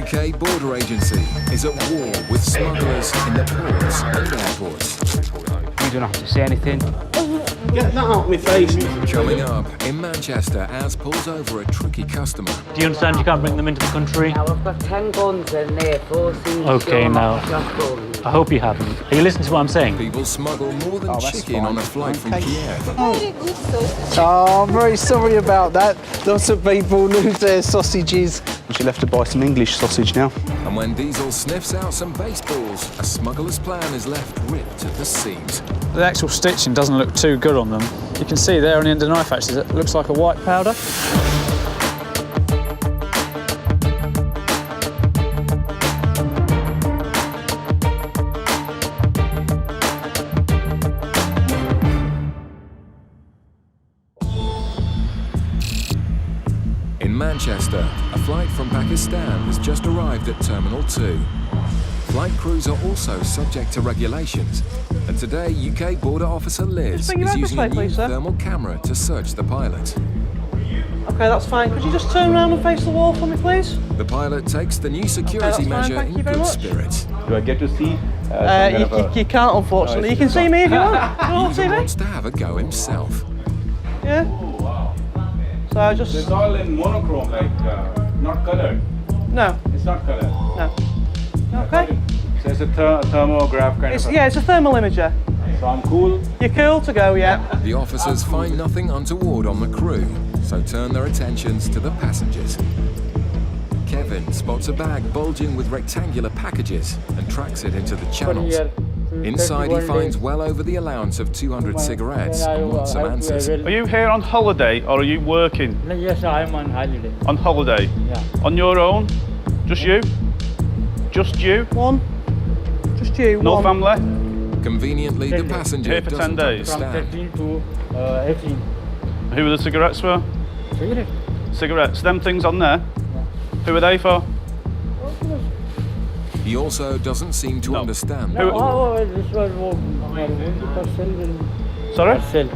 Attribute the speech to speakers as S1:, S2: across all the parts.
S1: UK Border Agency is at war with smugglers in the ports and airports.
S2: You don't have to say anything.
S3: Get that out of my face.
S1: Coming up in Manchester, Az pulls over a tricky customer.
S4: Do you understand you can't bring them into the country?
S5: Now, I've got 10 guns in there, 4 seats.
S4: Okay, now. I hope you haven't. Are you listening to what I'm saying?
S1: People smuggle more than chicken on a flight from Kiev.
S5: Very good sausage.
S3: Oh, I'm very sorry about that. Lots of people lose their sausages. She'll have to buy some English sausage now.
S1: And when Diesel sniffs out some baseballs, a smuggler's plan is left ripped at the seams.
S6: The actual stitching doesn't look too good on them. You can see there on the end of the knife actually, it looks like a white powder.
S1: In Manchester, a flight from Pakistan has just arrived at Terminal 2. Flight crews are also subject to regulations, and today UK Border Officer Liz is using a new thermal camera to search the pilot.
S7: Okay, that's fine. Could you just turn around and face the wall for me, please?
S1: The pilot takes the new security measure in good spirits.
S8: Do I get to see?
S7: You can't, unfortunately. You can see me if you want. You want to see
S1: He
S7: me?
S1: wants to have a go himself.
S7: Yeah. So I just...
S8: It's all in monochrome, like not colored.
S7: No.
S8: It's not colored.
S7: No. Okay.
S8: So it's a thermograph kind of.
S7: Yeah, it's a thermal imager.
S8: So I'm cool.
S7: You're cool to go, yeah.
S1: The officers find nothing untoward on the crew, so turn their attentions to the passengers. Kevin spots a bag bulging with rectangular packages and tracks it into the channels. Inside he finds well over the allowance of 200 cigarettes and wants some answers.
S9: Are you here on holiday or are you working?
S2: Yes, I'm on holiday.
S9: On holiday?
S2: Yeah.
S9: On your own? Just you? Just you?
S7: One. Just you,
S9: No
S7: one.
S9: family?
S1: Conveniently, the passenger
S9: Here for 10
S1: doesn't
S9: days.
S2: From
S1: understand.
S2: 13 to 18.
S9: Who are the cigarettes for?
S2: Cigarette?
S9: Cigarettes. Them things on there? Who are they for?
S1: He also doesn't seem to understand.
S9: Who-
S2: This was parcel.
S9: Sorry?
S2: Parcel.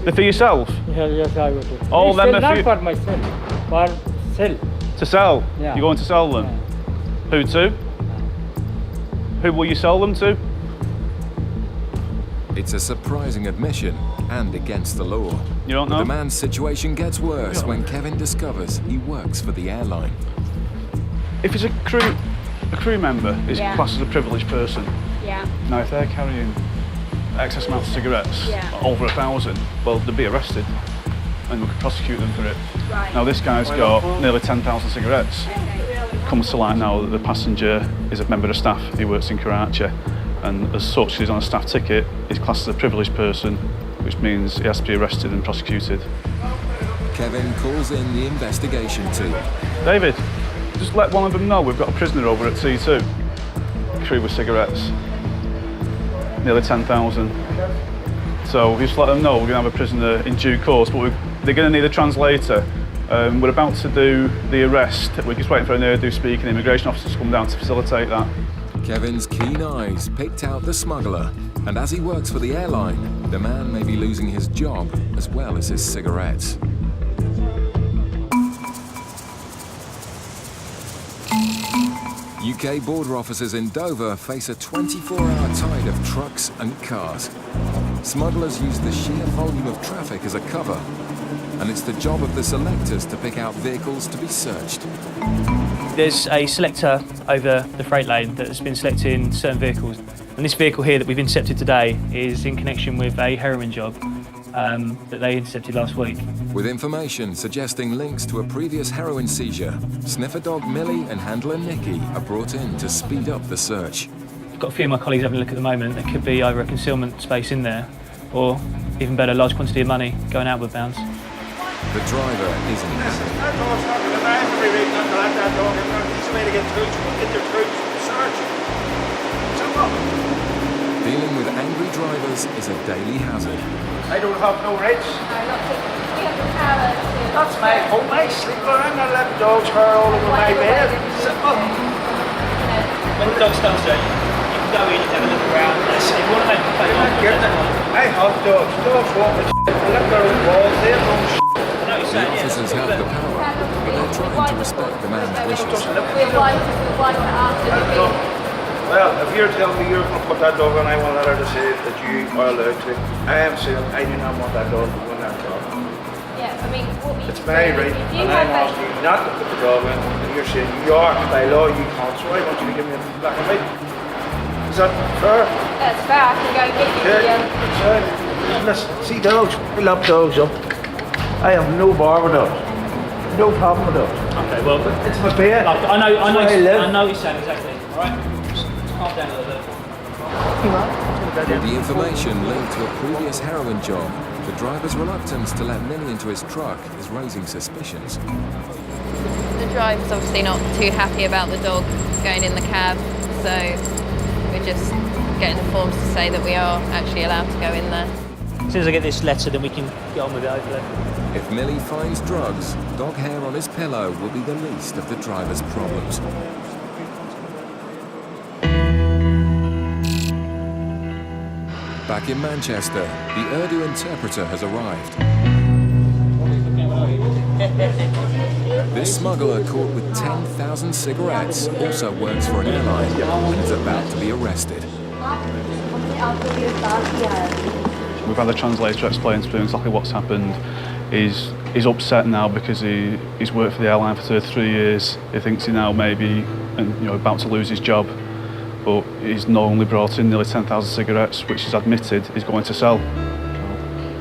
S9: They're for yourself?
S2: Yes, I got it.
S9: All them are
S2: not
S9: for-
S2: for myself. For sell.
S9: To sell?
S2: Yeah.
S9: You're going to sell them? Who to? Who will you sell them to?
S1: It's a surprising admission and against the law.
S9: You don't
S1: But
S9: know?
S1: the man's situation gets worse when Kevin discovers he works for the airline.
S9: If it's a crew member, is classed as a privileged person.
S10: Yeah.
S9: Now, if they're carrying excess amounts of cigarettes, over 1,000, well, they'll be arrested and we could prosecute them for it.
S10: Right.
S9: Now, this guy's got nearly 10,000 cigarettes. Comes to light now that the passenger is a member of staff. He works in Karachi, and as such, he's on a staff ticket. He's classed as a privileged person, which means he has to be arrested and prosecuted.
S1: Kevin calls in the investigation team.
S9: David, just let one of them know we've got a prisoner over at T2. Crew with cigarettes. Nearly 10,000. So just let them know we're going to have a prisoner in due course, but they're going to need a translator. We're about to do the arrest. We're just waiting for an Urdu speaking immigration officer to come down to facilitate that.
S1: Kevin's keen eyes picked out the smuggler, and as he works for the airline, the man may be losing his job as well as his cigarettes. UK border officers in Dover face a 24-hour tide of trucks and cars. Smugglers use the sheer volume of traffic as a cover, and it's the job of the selectors to pick out vehicles to be searched.
S4: There's a selector over the freight lane that has been selecting certain vehicles. And this vehicle here that we've intercepted today is in connection with a heroin job that they intercepted last week.
S1: With information suggesting links to a previous heroin seizure, sniffer dog Millie and handler Nikki are brought in to speed up the search.
S4: I've got a few of my colleagues having a look at the moment. There could be either a concealment space in there or, even better, a large quantity of money going outward bounds.
S1: The driver isn't. Dealing with angry drivers is a daily hazard.
S8: I don't have no rights. That's my home, my sleeper. I'm not letting dogs hair all over my bed. Simple.
S4: When the dog's downstairs, you can go in and have a look around. If you want to make a
S8: I have dogs. Dogs walk with shit. They lick their own walls. They have no shit.
S1: The officers have the power, but their trying to respect the man's wishes.
S8: Well, if you're telling me you're going to put that dog on, I want her to say that you are allowed to. I am saying I do not want that dog to go on that dog.
S10: Yeah, I mean, what we
S8: It's my right, and I'm asking you not to put the dog in, and you're saying you are, by law you can't, so I want you to give me a black and white. Is that fair?
S10: That's fair, I can go and get you
S8: Yeah, that's right. Listen, see dogs, I love dogs up. I have no bar with dogs. No problem with dogs.
S4: Okay, well,
S8: It's my pet.
S4: like, I
S8: where I live.
S4: know he's saying exactly. All right, just calm down a little bit.
S1: With the information linked to a previous heroin job, the driver's reluctance to let Millie into his truck is raising suspicions.
S10: The driver's obviously not too happy about the dog going in the cab, so we're just getting the forms to say that we are actually allowed to go in there.
S4: As soon as I get this letter, then we can get on with it, hopefully.
S1: If Millie finds drugs, dog hair on his pillow will be the least of the driver's problems. Back in Manchester, the Urdu interpreter has arrived. This smuggler caught with 10,000 cigarettes also works for an airline and is about to be arrested.
S9: We've had a translator explain to him exactly what's happened. He's upset now because he's worked for the airline for 33 years. He thinks he now may be about to lose his job. But he's knowingly brought in nearly 10,000 cigarettes, which he's admitted he's going to sell.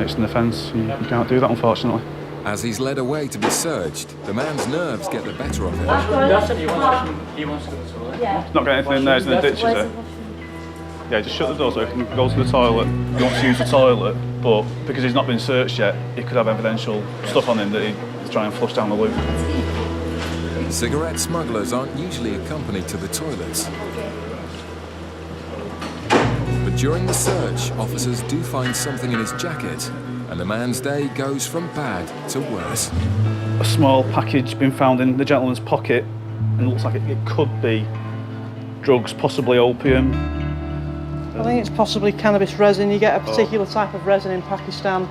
S9: It's an offence. You can't do that, unfortunately.
S1: As he's led away to be searched, the man's nerves get the better of him.
S6: He wants to go to the toilet.
S9: Not getting anything in there, he's in the ditch, is it? Yeah, just shut the door so he can go to the toilet. He wants to use the toilet, but because he's not been searched yet, he could have evidential stuff on him that he's trying to flush down the loop.
S1: Cigarette smugglers aren't usually accompanied to the toilets. But during the search, officers do find something in his jacket, and the man's day goes from bad to worse.
S9: A small package been found in the gentleman's pocket, and it looks like it could be drugs, possibly opium.
S7: I think it's possibly cannabis resin. You get a particular type of resin in Pakistan.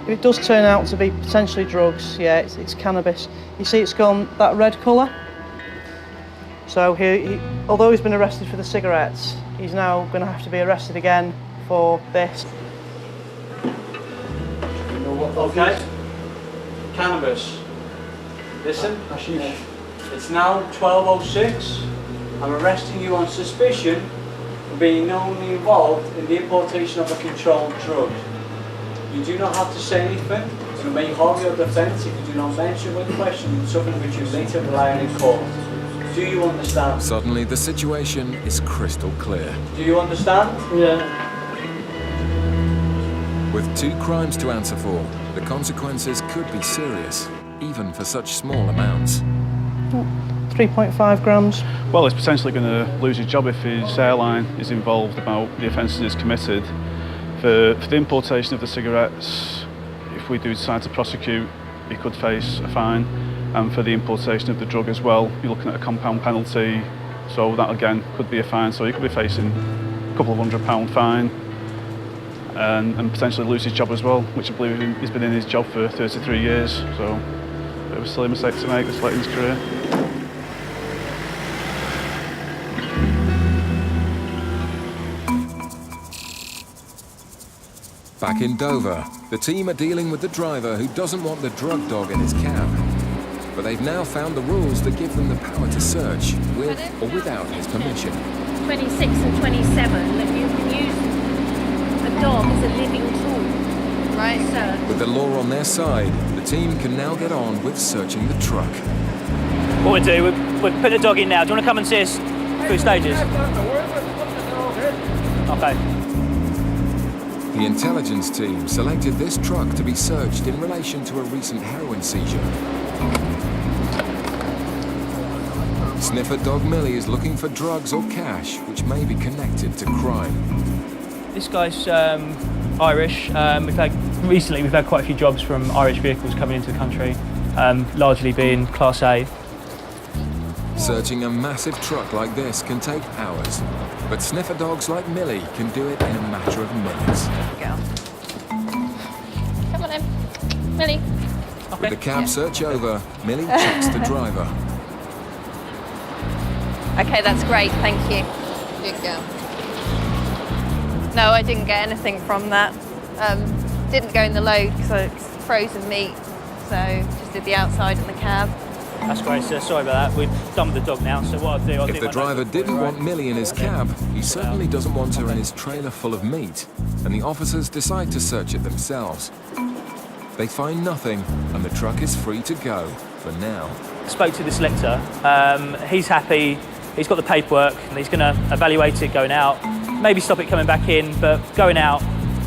S7: If it does turn out to be potentially drugs, yeah, it's cannabis. You see it's gone that red colour? So although he's been arrested for the cigarettes, he's now going to have to be arrested again for this.
S6: Okay. Cannabis. Listen, it's now 12:06. I'm arresting you on suspicion of being knowingly involved in the importation of a controlled drug. You do not have to say anything. You may hold your defence if you do not mention when questioned something which you later rely on in court. Do you understand?
S1: Suddenly, the situation is crystal clear.
S6: Do you understand?
S2: Yeah.
S1: With 2 crimes to answer for, the consequences could be serious, even for such small amounts.
S7: 3.5 grams.
S9: Well, he's potentially going to lose his job if his airline is involved about the offences he's committed. For the importation of the cigarettes, if we do decide to prosecute, he could face a fine. And for the importation of the drug as well, you're looking at a compound penalty. So that again could be a fine. So he could be facing a couple of £100 fine and potentially lose his job as well, which I believe he's been in his job for 33 years. So it was a silly mistake to make this late in his career.
S1: Back in Dover, the team are dealing with the driver who doesn't want the drug dog in his cab. But they've now found the rules that give them the power to search, with or without his permission.
S10: 26 and 27, that you can use a dog as a living tool. Right, sir?
S1: With the law on their side, the team can now get on with searching the truck.
S4: What we'll do, we'll put the dog in now. Do you want to come and see us through stages? Okay.
S1: The intelligence team selected this truck to be searched in relation to a recent heroin seizure. Sniffer dog Millie is looking for drugs or cash which may be connected to crime.
S4: This guy's Irish. Recently we've had quite a few jobs from Irish vehicles coming into the country, largely being Class A.
S1: Searching a massive truck like this can take hours, but sniffer dogs like Millie can do it in a matter of minutes.
S10: Go. Come on in. Millie.
S1: With the cab search over, Millie checks the driver.
S10: Okay, that's great, thank you. Good girl. No, I didn't get anything from that. Didn't go in the load because it's frozen meat, so just did the outside in the cab.
S4: That's great, sir. Sorry about that. We've done with the dog now, so what I'll do...
S1: If the driver didn't want Millie in his cab, he certainly doesn't want her in his trailer full of meat, and the officers decide to search it themselves. They find nothing, and the truck is free to go, for now.
S4: Spoke to the selector. He's happy. He's got the paperwork, and he's going to evaluate it going out. Maybe stop it coming back in, but going out,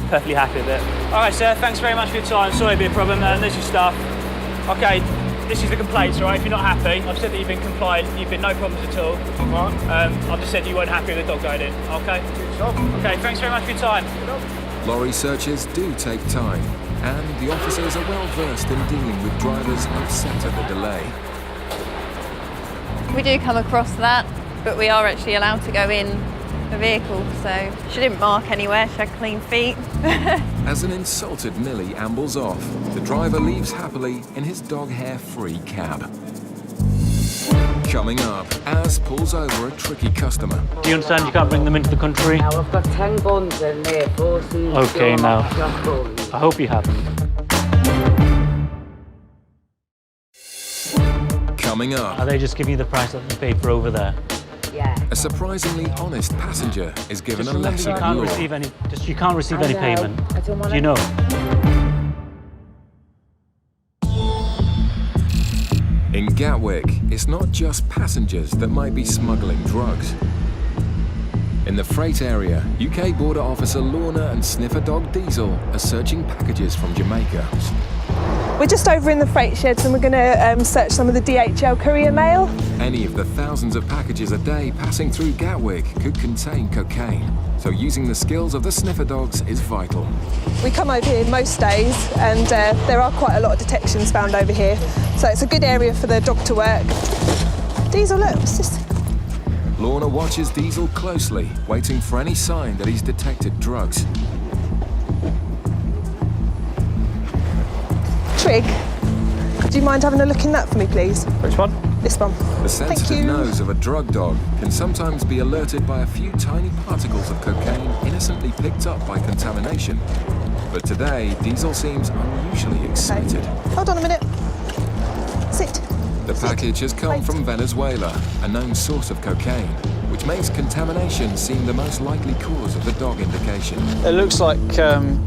S4: perfectly happy with it. All right, sir. Thanks very much for your time. Sorry it'd be a problem. There's your stuff. Okay. This is the complaints, right? If you're not happy, I've said that you've been compliant, you've been no problems at all. I've just said you weren't happy with the dog going in, okay? Okay, thanks very much for your time.
S1: Lorry searches do take time, and the officers are well versed in dealing with drivers upset at the delay.
S10: We do come across that, but we are actually allowed to go in the vehicle, so she didn't mark anywhere, she had clean feet.
S1: As an insulted Millie ambles off, the driver leaves happily in his dog hair-free cab. Coming up, Az pulls over a tricky customer.
S2: Do you understand you can't bring them into the country?
S5: Now I've got 10 buns in there, 4 seeds.
S2: Okay, now. I hope you haven't.
S1: Coming up,
S2: Are they just giving you the price that you paid for over there?
S5: Yeah.
S1: a surprisingly honest passenger is given
S2: Just
S1: a
S2: remember,
S1: lesson
S2: you
S1: in
S2: can't
S1: law.
S2: receive any. You can't receive any
S5: know.
S2: payment.
S5: I don't want
S2: Do you know?
S1: In Gatwick, it's not just passengers that might be smuggling drugs. In the freight area, UK border officer Lorna and sniffer dog Diesel are searching packages from Jamaica.
S11: We're just over in the freight sheds and we're going to search some of the DHL courier mail.
S1: Any of the thousands of packages a day passing through Gatwick could contain cocaine, so using the skills of the sniffer dogs is vital.
S11: We come over here most days and there are quite a lot of detections found over here, so it's a good area for the dog to work. Diesel, look, what's this?
S1: Lorna watches Diesel closely, waiting for any sign that he's detected drugs.
S11: Trig, do you mind having a look in that for me, please?
S4: Which one?
S11: This one.
S1: The sensitive nose of a drug dog can sometimes be alerted by a few tiny particles of cocaine innocently picked up by contamination. But today, Diesel seems unusually excited.
S11: Hold on a minute. Sit.
S1: The package has come from Venezuela, a known source of cocaine, which makes contamination seem the most likely cause of the dog indication.
S12: It looks like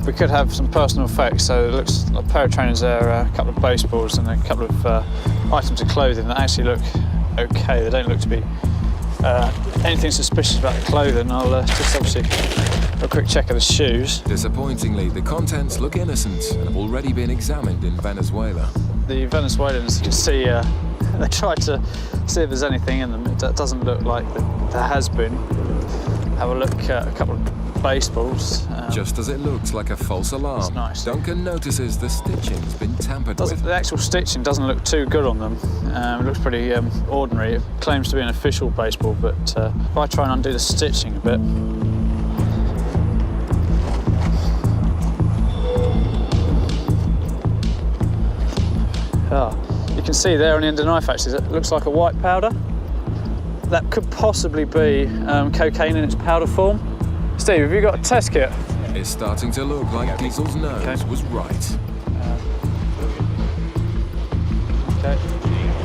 S12: we could have some personal effects. So it looks like a pair of trainers there, a couple of baseballs and a couple of items of clothing that actually look okay. They don't look to be anything suspicious about the clothing. I'll just obviously do a quick check of the shoes.
S1: Disappointingly, the contents look innocent and have already been examined in Venezuela.
S12: The Venezuelans, you can see, they tried to see if there's anything in them. It doesn't look like there has been. Have a look at a couple of baseballs.
S1: Just as it looks like a false alarm,
S12: nice.
S1: Duncan notices the stitching's been tampered with.
S12: The actual stitching doesn't look too good on them. It looks pretty ordinary. It claims to be an official baseball, but if I try and undo the stitching a bit, you can see there on the end of the knife actually, it looks like a white powder. That could possibly be cocaine in its powder form. Steve, have you got a test kit?
S1: It's starting to look like Diesel's nose was right.
S12: Okay.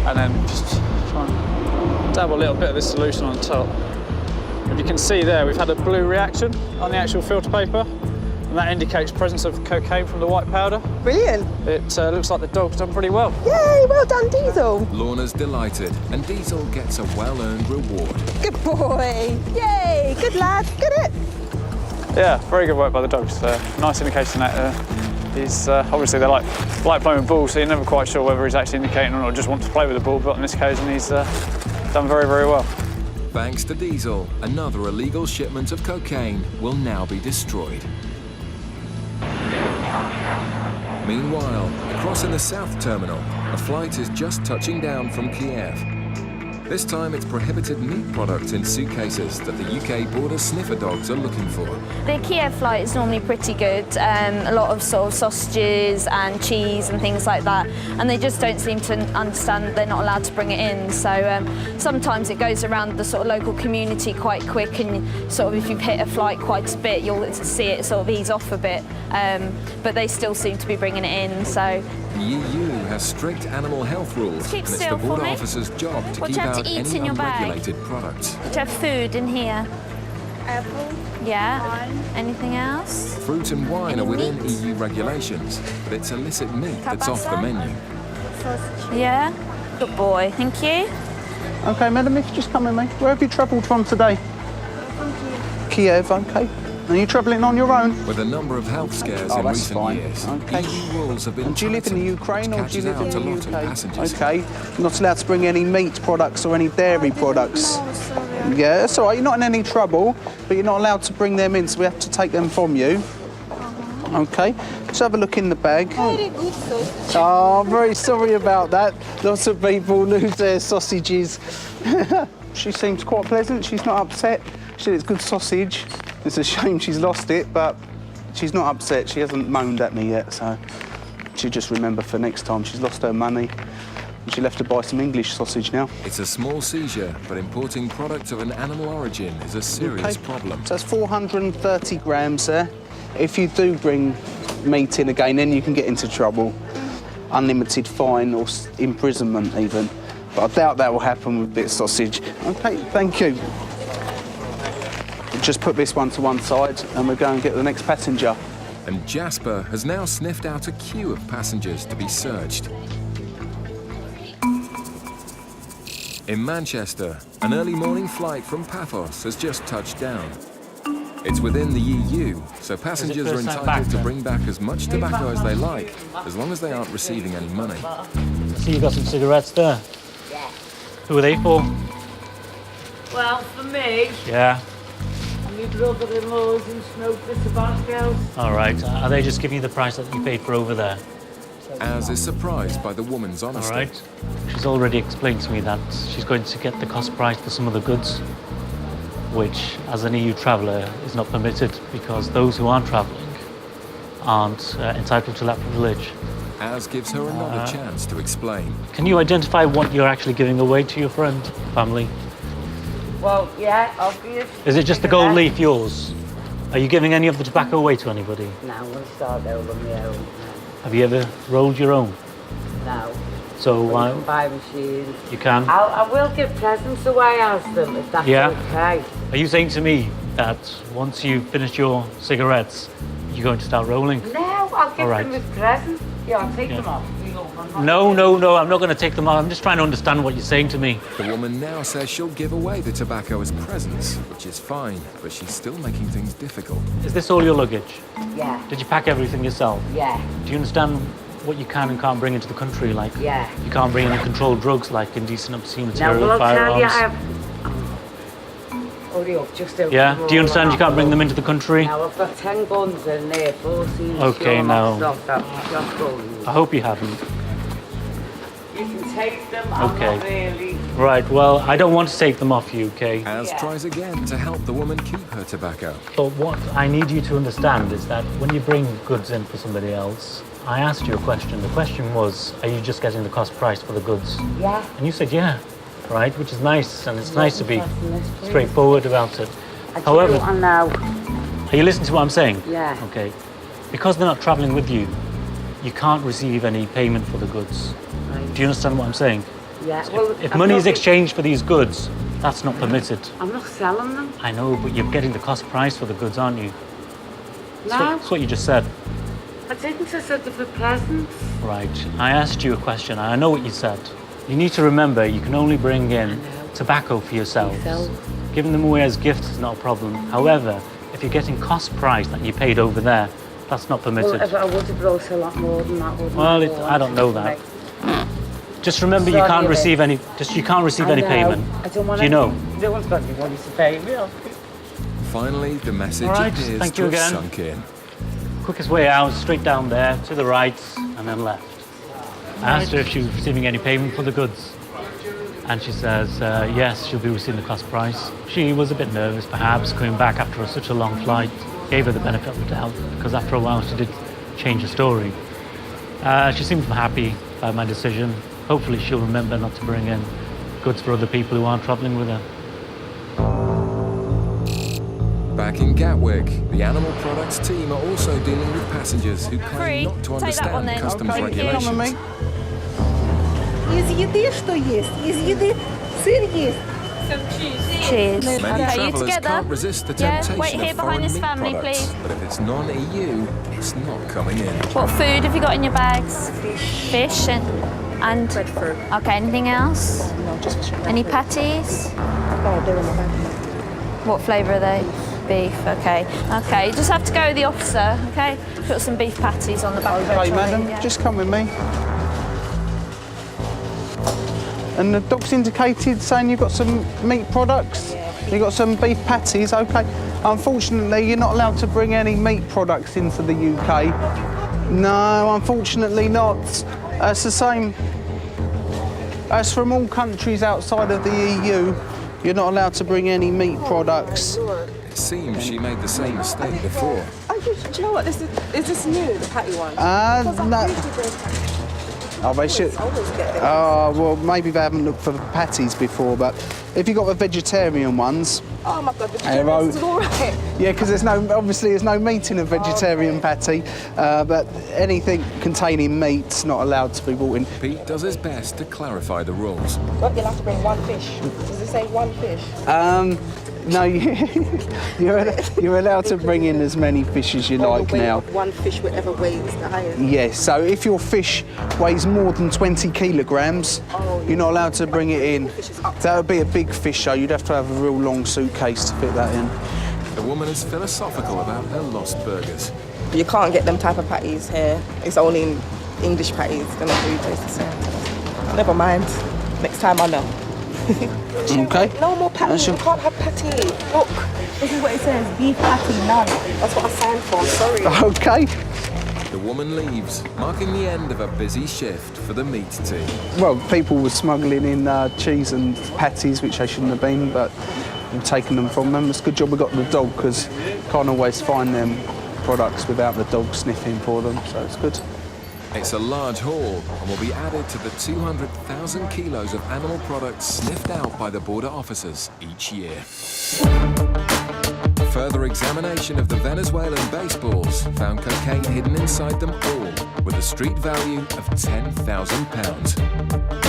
S12: And then just try and dab a little bit of this solution on top. If you can see there, we've had a blue reaction on the actual filter paper, and that indicates presence of cocaine from the white powder.
S11: Brilliant.
S12: It looks like the dog's done pretty well.
S11: Yay, well done, Diesel.
S1: Lorna's delighted, and Diesel gets a well-earned reward.
S11: Good boy. Yay, good lad, good it.
S12: Yeah, very good work by the dogs. Nice indication that he's obviously they like playing with balls, so you're never quite sure whether he's actually indicating or not, just wants to play with the ball. But on this occasion, he's done very, very well.
S1: Thanks to Diesel, another illegal shipment of cocaine will now be destroyed. Meanwhile, across in the South Terminal, a flight is just touching down from Kiev. This time it's prohibited meat products in suitcases that the UK border sniffer dogs are looking for.
S13: The Kiev flight is normally pretty good, a lot of sort of sausages and cheese and things like that, and they just don't seem to understand that they're not allowed to bring it in. So sometimes it goes around the sort of local community quite quick, and sort of if you've hit a flight quite a bit, you'll see it sort of ease off a bit, but they still seem to be bringing it in. So
S1: the EU has strict animal health rules,
S13: Keep
S1: and it's
S13: still
S1: the
S13: for
S1: border
S13: me.
S1: officer's job to
S13: What
S1: keep
S13: do you have
S1: out
S13: to eat
S1: any
S13: in your bag?
S1: unregulated products.
S13: do you have food in here?
S11: Apple.
S13: Yeah.
S11: Wine.
S13: Anything else?
S1: Fruit and wine are
S13: Any
S1: within
S13: meat?
S1: EU regulations, but it's illicit meat that's off the
S13: Kielbasa?
S1: menu.
S11: Sausage.
S13: Yeah. Good boy. Thank you.
S3: Okay, madam, if you just come with me. Where have you travelled from today? Kiev, okay. Are you travelling on your own?
S1: With a number of health scares
S3: Oh,
S1: in
S3: that's
S1: recent
S3: fine.
S1: years,
S3: Okay.
S1: EU rules have been
S3: And do you live in the
S1: tightened,
S3: Ukraine
S1: which
S3: or do you
S1: catches
S3: live in
S1: out
S3: the
S1: a lot of
S3: UK?
S1: passengers.
S3: Okay. You're not allowed to bring any meat products or any dairy products.
S11: No, sorry.
S3: Yeah, that's all right. You're not in any trouble, but you're not allowed to bring them in, so we have to take them from you. Okay. Let's have a look in the bag.
S11: Very good sausage.
S3: Oh, I'm very sorry about that. Lots of people lose their sausages. She seems quite pleasant. She's not upset. She said it's good sausage. It's a shame she's lost it, but she's not upset. She hasn't moaned at me yet, so she'll just remember for next time. She's lost her money. And she'll have to buy some English sausage now.
S1: It's a small seizure, but importing products of an animal origin is a serious problem.
S3: So that's 430 grams there. If you do bring meat in again, then you can get into trouble. Unlimited fine or imprisonment even. But I doubt that will happen with a bit of sausage. Okay, thank you. Just put this one to one side and we'll go and get the next passenger.
S1: And Jasper has now sniffed out a queue of passengers to be searched. In Manchester, an early morning flight from Paphos has just touched down. It's within the EU, so passengers are
S2: first time
S1: entitled
S2: back
S1: to
S2: then?
S1: bring back as much tobacco as they like, as long as they aren't receiving any money.
S2: See, you got some cigarettes there.
S5: Yeah.
S2: Who are they for?
S5: Well, for me,
S2: Yeah.
S5: and my brother-in-laws and smoke the tobacco.
S2: All right. Are they just giving you the price that you paid for over there?
S1: Az is surprised by the woman's
S2: All
S1: honesty.
S2: right. She's already explained to me that she's going to get the cost price for some of the goods, which, as an EU traveller, is not permitted because those who aren't travelling aren't entitled to that privilege.
S1: Az gives her another chance to explain.
S2: Can you identify what you're actually giving away to your friend, family?
S5: Well, yeah, obvious.
S2: Is it just the gold leaf yours? Are you giving any of the tobacco away to anybody?
S5: No, I'm going to start over my own.
S2: Have you ever rolled your own?
S5: No.
S2: So
S5: You can buy machines.
S2: you can?
S5: I will give presents away as them, if that's
S2: Yeah.
S5: okay.
S2: Are you saying to me that once you've finished your cigarettes, you're going to start rolling?
S5: No, I'll give
S2: All right.
S5: them as presents. Yeah, I'll take
S2: Yeah.
S5: them off.
S2: No, I'm not going to take them off. I'm just trying to understand what you're saying to me.
S1: The woman now says she'll give away the tobacco as presents, which is fine, but she's still making things difficult.
S2: Is this all your luggage?
S5: Yeah,
S2: Did you pack everything yourself?
S5: yeah,
S2: Do you understand what you can and can't bring into the country? Like,
S5: yeah.
S2: you can't bring any controlled drugs like indecent, obscene
S5: Now,
S2: material,
S5: well, I'll tell you,
S2: firearms.
S5: Hurry up, just open
S2: Yeah?
S5: them
S2: Do you
S5: all
S2: understand you
S5: up.
S2: can't bring them into the country?
S5: Now, I've got 10 guns in there, 14
S2: Okay,
S5: short
S2: now.
S5: stuff that just guns.
S2: I hope you haven't.
S5: You can take them, I'm
S2: Okay.
S5: not really.
S2: Right, well, I don't want to take them off you, okay?
S1: Az
S5: Yeah.
S1: tries again to help the woman keep her tobacco.
S2: But what I need you to understand is that when you bring goods in for somebody else, I asked you a question. The question was, are you just getting the cost price for the goods?
S5: Yeah.
S2: And you said, yeah, right, which is nice, and it's nice to be
S5: Yes, please.
S2: straightforward about it.
S5: I do,
S2: However,
S5: and now,
S2: are you listening to what I'm saying?
S5: yeah.
S2: Okay. Because they're not traveling with you, you can't receive any payment for the goods.
S5: Right.
S2: Do you understand what I'm saying?
S5: Yeah, well,
S2: If
S5: I'm
S2: money
S5: not
S2: is exchanged for these goods, that's not permitted.
S5: I'm not selling them.
S2: I know, but you're getting the cost price for the goods, aren't you?
S5: No,
S2: That's what you just said.
S5: I didn't. I said they were presents.
S2: Right. I asked you a question. I know what you said. You need to remember you can only bring in tobacco for yourselves.
S5: Myself.
S2: Giving them away as gifts is not a problem. However, if you're getting cost price that you paid over there, that's not
S5: Well,
S2: permitted.
S5: if I would have brought a lot more than that, wouldn't
S2: Well,
S5: I?
S2: I don't know that. Just remember you
S5: Sorry,
S2: can't
S5: Liz.
S2: receive any. You can't receive any payment.
S5: I don't want
S2: Do you know?
S5: No one's got any money to pay me.
S1: Finally, the message
S2: All right,
S1: appears
S2: thank
S1: to
S2: you
S1: have
S2: again.
S1: sunk in.
S2: Quickest way out, straight down there, to the right, and then left. I asked her if she was receiving any payment for the goods. And she says, yes, she'll be receiving the cost price. She was a bit nervous, perhaps, coming back after such a long flight. Gave her the benefit of the doubt, because after a while she did change the story. She seems happy about my decision. Hopefully she'll remember not to bring in goods for other people who aren't travelling with her.
S1: Back in Gatwick, the animal products team are also dealing with passengers who claim not to understand customs regulations.
S5: Из еды что есть? Из еды сыр есть.
S13: Cheers.
S1: Many
S13: Okay, you
S1: travellers
S13: together?
S1: can't resist the
S13: Yeah,
S1: temptation
S13: wait here
S1: of
S13: behind
S1: foreign
S13: this
S1: meat
S13: family,
S1: products,
S13: please.
S1: but if it's non-EU, it's not coming in.
S13: What food have you got in your bags? Fish and
S11: Bread fruit.
S13: Okay, anything else?
S11: No, just fish.
S13: Any patties?
S11: Oh, they're in my bag.
S13: What flavour are they? Beef, okay. Okay, you just have to go with the officer, okay? Put some beef patties on the back of her
S3: Okay,
S13: trolley,
S3: madam,
S13: yeah.
S3: just come with me. And the dog's indicated saying you've got some meat products? You've got some beef patties, okay. Unfortunately, you're not allowed to bring any meat products into the UK. No, unfortunately not. It's the same as from all countries outside of the EU. You're not allowed to bring any meat products.
S1: It seems she made the same mistake before.
S11: Do you know what? Is this new, the patty one?
S3: No. Oh, they should. Oh, well, maybe they haven't looked for the patties before, but if you've got the vegetarian ones.
S11: Oh my God, vegetarian is all right.
S3: Yeah, because obviously there's no meat in a vegetarian patty, but anything containing meat's not allowed to be brought in.
S1: Pete does his best to clarify the rules.
S11: But you'll have to bring one fish. Does it say one fish?
S3: No, you're allowed to bring in as many fish as you like now.
S11: One fish, whatever weighs the highest.
S3: Yes, so if your fish weighs more than 20 kilograms, you're not allowed to bring it in. That would be a big fish, so you'd have to have a real long suitcase to fit that in.
S1: The woman is philosophical about her lost burgers.
S11: You can't get them type of patties here. It's only English patties. They're not really taste the same. Never mind. Next time I know.
S3: Okay.
S11: No more patty. You can't have patty. Look, this is what it says. Beef patty, none. That's what I signed for. Sorry.
S3: Okay.
S1: The woman leaves, marking the end of a busy shift for the meat team.
S3: Well, people were smuggling in cheese and patties, which they shouldn't have been, but we've taken them from them. It's a good job we got the dog, because you can't always find them products without the dog sniffing for them, so it's good.
S1: It's a large haul and will be added to the 200,000 kilos of animal products sniffed out by the border officers each year. Further examination of the Venezuelan baseballs found cocaine hidden inside them all, with a street value of £10,000.